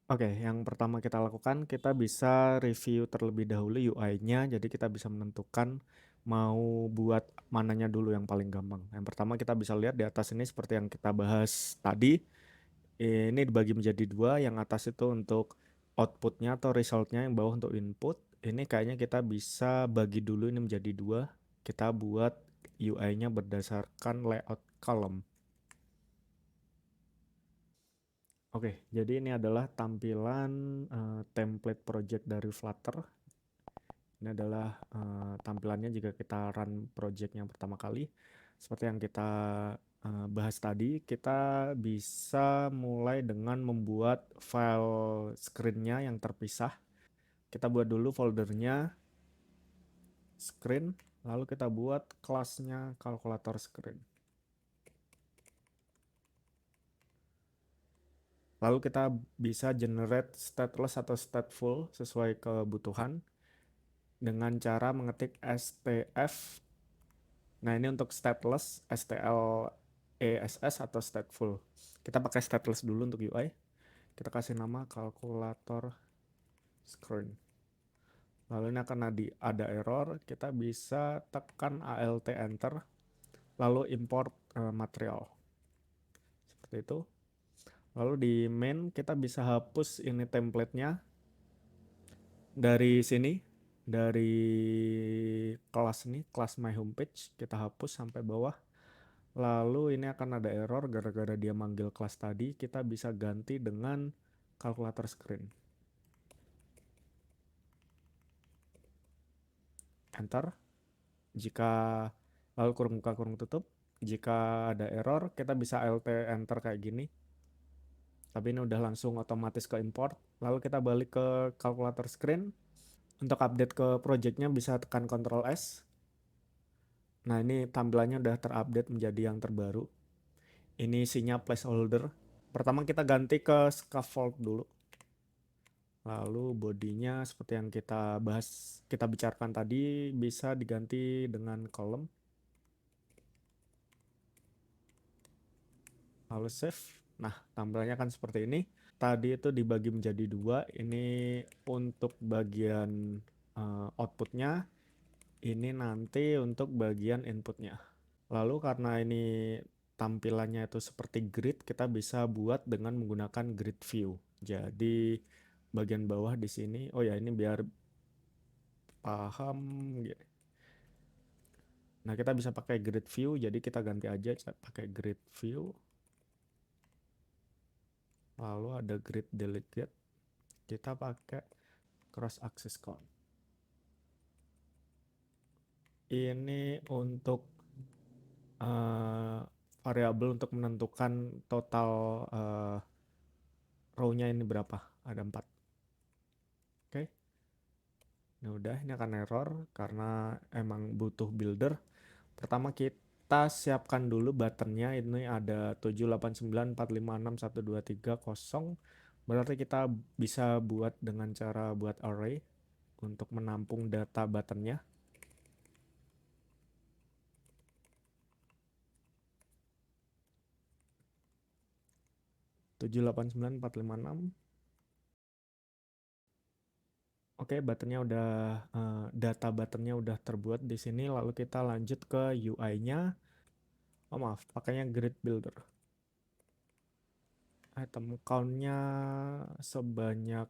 Oke, yang pertama kita lakukan, kita bisa review terlebih dahulu UI-nya. Jadi kita bisa menentukan mau buat mananya dulu yang paling gampang. Yang pertama kita bisa lihat di atas ini seperti yang kita bahas tadi. Ini dibagi menjadi dua. Yang atas itu untuk outputnya atau resultnya, yang bawah untuk input. Ini kayaknya kita bisa bagi dulu ini menjadi dua. Kita buat UI-nya berdasarkan layout column. Oke, jadi ini adalah tampilan template project dari Flutter. Ini adalah tampilannya jika kita run project yang pertama kali. Seperti yang kita bahas tadi, kita bisa mulai dengan membuat file screen-nya yang terpisah. Kita buat dulu foldernya screen, lalu kita buat kelasnya kalkulator screen. Lalu kita bisa generate stateless atau stateful sesuai kebutuhan dengan cara mengetik stf. Nah, ini untuk stateless, STLESS atau stateful. Kita pakai stateless dulu untuk UI. Kita kasih nama kalkulator screen. Lalu ini akan ada error, kita bisa tekan ALT enter, lalu import material. Seperti itu. Lalu di main kita bisa hapus ini template-nya dari sini, dari kelas ini, kelas my homepage, kita hapus sampai bawah. Lalu ini akan ada error gara-gara dia manggil kelas tadi. Kita bisa ganti dengan kalkulator screen. Enter. Jika lalu kurung buka kurung tutup. Jika ada error, kita bisa Alt enter kayak gini. Tapi ini udah langsung otomatis ke import. Lalu kita balik ke kalkulator screen. Untuk update ke projectnya bisa tekan Ctrl S. Nah, ini tampilannya udah terupdate menjadi yang terbaru. Ini isinya placeholder. Pertama kita ganti ke scaffold dulu. Lalu bodinya seperti yang kita bahas, kita bicarakan tadi, bisa diganti dengan kolom. Lalu save. Nah, tampilannya kan seperti ini. Tadi itu dibagi menjadi dua. Ini untuk bagian outputnya. Ini nanti untuk bagian inputnya. Lalu karena ini tampilannya itu seperti grid, kita bisa buat dengan menggunakan grid view. Jadi bagian bawah di sini, oh ya ini biar paham. Nah, kita bisa pakai grid view, jadi kita ganti aja pakai grid view. Lalu ada grid delegate, kita pakai cross axis count. Ini untuk variabel untuk menentukan total row-nya ini berapa. Ada 4. Oke. Nah, udah ini akan error karena emang butuh builder. Pertama kita siapkan dulu buttonnya. Ini ada 789456123 Berarti kita bisa buat dengan cara buat array untuk menampung data buttonnya. 7894556. Oke, buttonnya udah data buttonnya udah terbuat di sini. Lalu kita lanjut ke UI-nya. Oh maaf, pakainya grid builder. Item count-nya sebanyak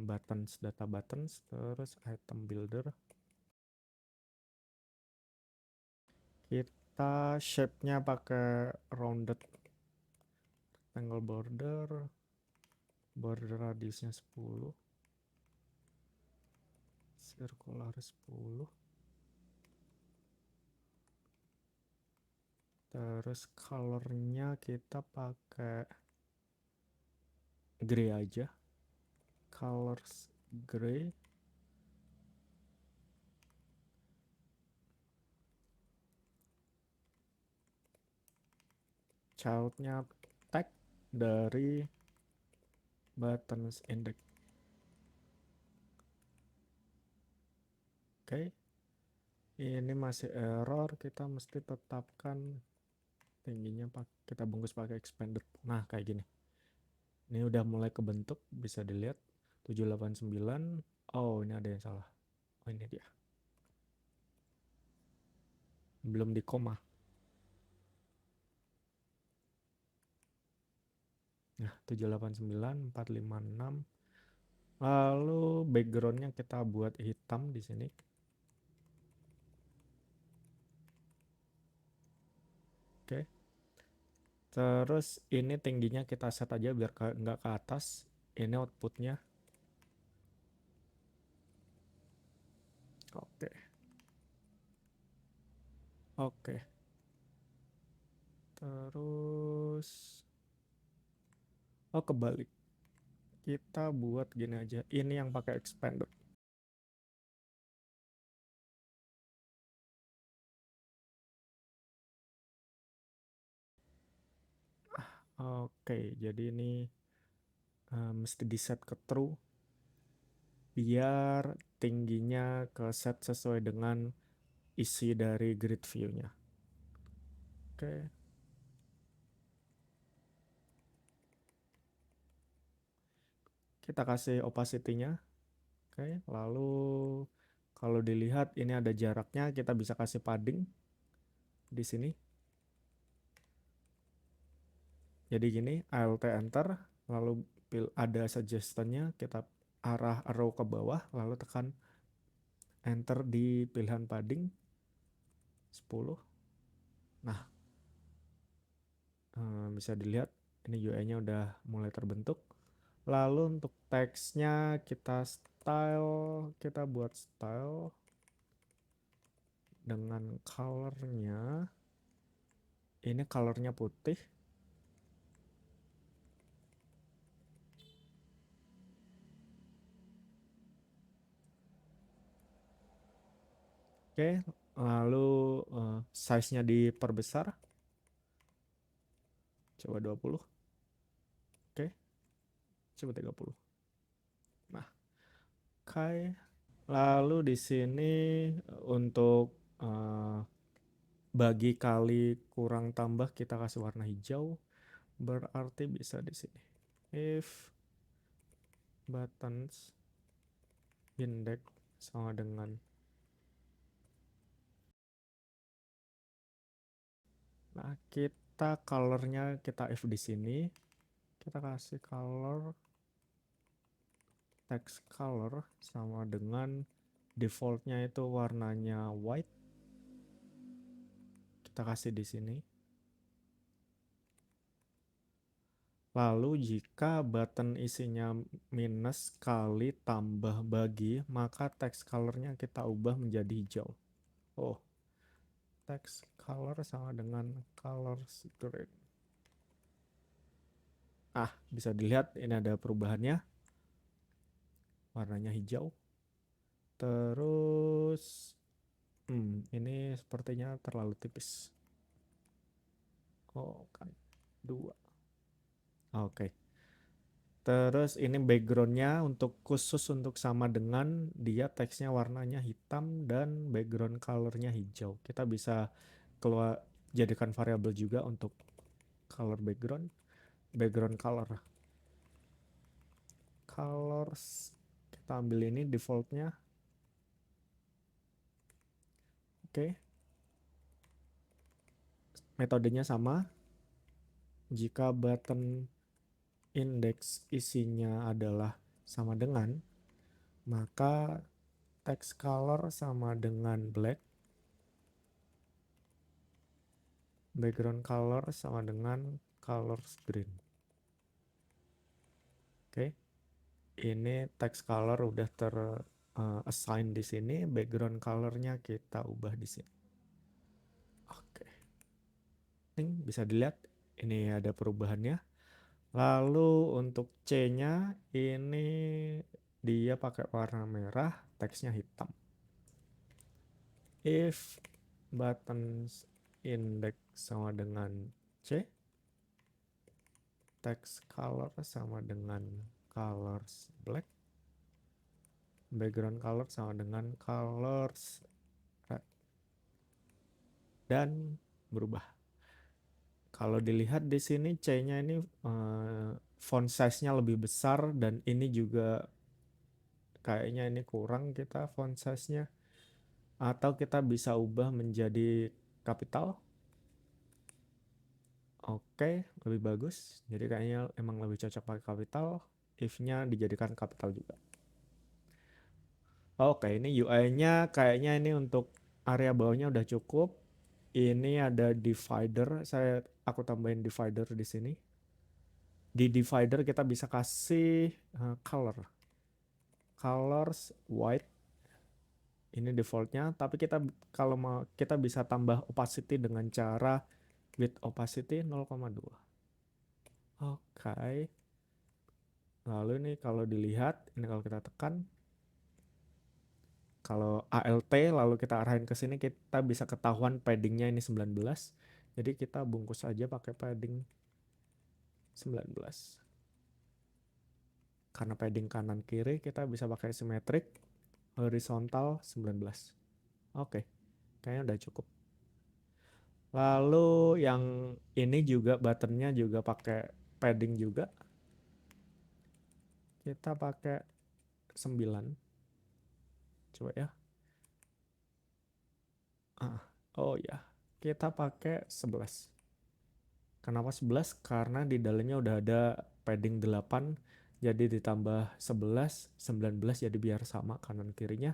buttons, data buttons, terus item builder. Kita shape-nya pakai rounded rectangle border, border radiusnya 10, circular 10. Terus colornya kita pakai gray aja, colors gray. Childnya tag dari buttons index. Oke, ini masih error, kita mesti tetapkan tingginya, kita bungkus pakai expanded. Nah, kayak gini. Ini udah mulai kebentuk, bisa dilihat 789. Oh, ini ada yang salah. Oh, ini dia. Belum di koma. Nah, 789, 456. Lalu backgroundnya kita buat hitam di sini. Oke. Terus ini tingginya kita set aja biar nggak ke atas. Ini outputnya. Oke. Oke. Terus, oh kebalik. Kita buat gini aja. Ini yang pakai expander. Oke, jadi ini mesti di set ke true biar tingginya ke set sesuai dengan isi dari grid view-nya. Oke. Kita kasih opacity-nya. Oke, lalu kalau dilihat ini ada jaraknya, kita bisa kasih padding di sini. Jadi gini, Alt enter, lalu ada suggestion-nya, kita arah arrow ke bawah, lalu tekan enter di pilihan padding 10. Nah, bisa dilihat ini UI-nya udah mulai terbentuk. Lalu untuk teksnya kita buat style dengan colornya. Ini colornya putih. Oke, lalu size-nya diperbesar. Coba 20. Oke, coba 30. Nah, oke. Lalu di sini untuk bagi kali kurang tambah kita kasih warna hijau. Berarti bisa di sini. If buttons index sama dengan, nah kita colornya kita if di sini. Kita kasih color text color sama dengan defaultnya itu warnanya white. Kita kasih di sini. Lalu jika button isinya minus kali tambah bagi, maka text colornya kita ubah menjadi hijau. Oh, text color sama dengan colors green. Ah, bisa dilihat ini ada perubahannya. Warnanya hijau. Terus, ini sepertinya terlalu tipis. Oh, kan. 2. Oke. Terus ini backgroundnya untuk khusus untuk sama dengan dia teksnya warnanya hitam dan background colornya hijau. Kita bisa keluar jadikan variabel juga untuk color background color colors. Kita ambil ini defaultnya. Oke. Metodenya sama. Jika button index isinya adalah sama dengan, maka text color sama dengan black, background color sama dengan colors green. Oke, ini text color udah assign di sini, background colornya kita ubah di sini. Oke, ini bisa dilihat ini ada perubahannya. Lalu untuk C-nya ini dia pakai warna merah, teksnya hitam. If buttons index sama dengan C, text color sama dengan colors black, background color sama dengan colors red, dan berubah. Kalau dilihat di sini C-nya ini font size-nya lebih besar, dan ini juga kayaknya ini kurang kita font size-nya. Atau kita bisa ubah menjadi kapital. Oke, lebih bagus. Jadi kayaknya emang lebih cocok pakai kapital. If-nya dijadikan kapital juga. Oke, ini UI-nya kayaknya ini untuk area bawahnya udah cukup. Ini ada divider. Aku tambahin divider di sini. Di divider kita bisa kasih colors white. Ini defaultnya. Tapi kalau mau kita bisa tambah opacity dengan cara width opacity 0,2. Oke. Lalu ini kalau dilihat, ini kalau kita tekan, kalau ALT lalu kita arahin ke sini, kita bisa ketahuan paddingnya ini 19. Jadi kita bungkus aja pakai padding 19. Karena padding kanan kiri kita bisa pakai symmetric horizontal 19. Oke, kayaknya udah cukup. Lalu yang ini juga buttonnya juga pakai padding juga. Kita pakai 9. Coba ya. Oh ya, kita pakai 11. Kenapa 11? Karena di dalamnya udah ada padding 8, jadi ditambah 11, 19, jadi biar sama kanan kirinya.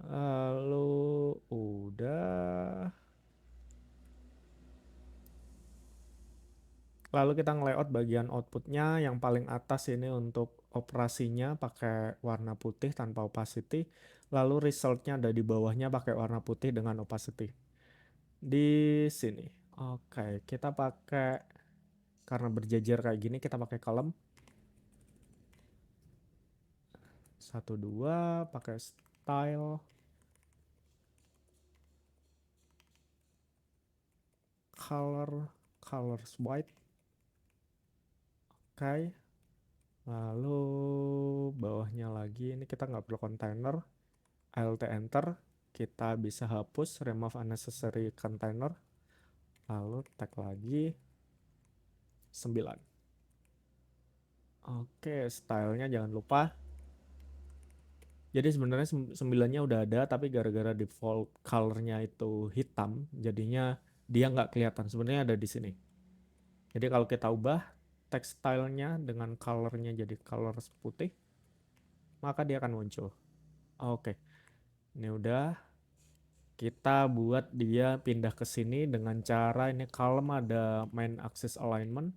Lalu udah. Lalu kita nge-layout bagian outputnya. Yang paling atas ini untuk operasinya pakai warna putih tanpa opacity. Lalu resultnya ada di bawahnya pakai warna putih dengan opacity. Di sini. Oke, kita pakai, karena berjejer kayak gini, kita pakai column. 1, 2, pakai style. Colors white. Oke. Lalu bawahnya lagi, ini kita nggak perlu container. Alt enter. Kita bisa hapus remove unnecessary container. Lalu tag lagi 9. Oke, stylenya jangan lupa. Jadi sebenarnya 9-nya udah ada, tapi gara-gara default colornya itu hitam, jadinya dia nggak kelihatan. Sebenarnya ada di sini. Jadi kalau kita ubah text stylenya dengan colornya jadi color putih, maka dia akan muncul. Oke, ini udah. Kita buat dia pindah ke sini dengan cara ini column ada main axis alignment.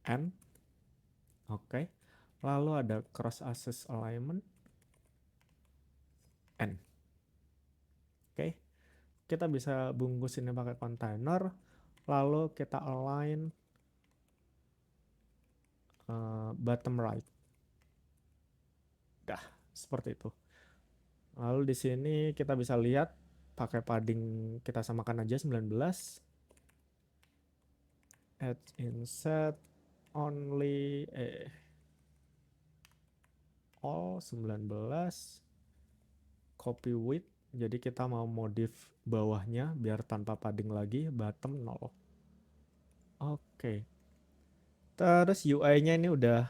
N. Oke. Lalu ada cross axis alignment. N. Oke. Kita bisa bungkus ini pakai container. Lalu kita align bottom right. Dah, seperti itu. Lalu di sini kita bisa lihat pakai padding kita samakan aja 19. Add inset only all 19. Copy width. Jadi kita mau modif bawahnya biar tanpa padding lagi, bottom 0. Oke. Terus UI-nya ini udah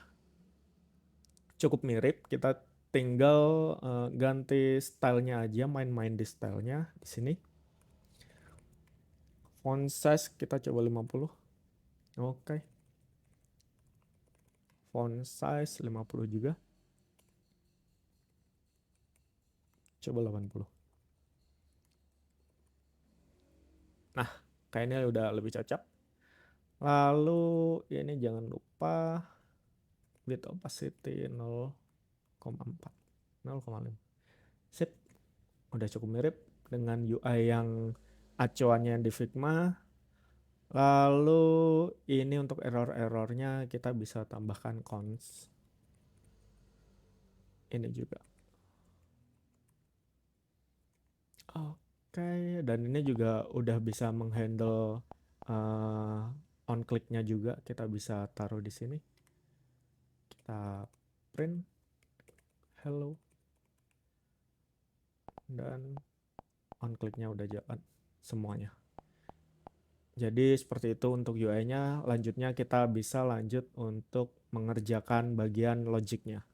cukup mirip. Kita tinggal ganti stylenya aja, main-main di stylenya di sini. Font size kita coba 50. Oke. Font size 50 juga. Coba 80. Nah, kayaknya udah lebih cocok. Lalu ini jangan lupa width opacity 0,4. 0,5. Sip. Udah cukup mirip dengan UI yang acuannya di Figma. Lalu ini untuk error-errornya kita bisa tambahkan cons. Ini juga. Oke, dan ini juga udah bisa menghandle on click-nya juga. Kita bisa taruh di sini. Kita print hello. Dan on click-nya udah jalan semuanya. Jadi seperti itu untuk UI-nya. Lanjutnya kita bisa lanjut untuk mengerjakan bagian logiknya.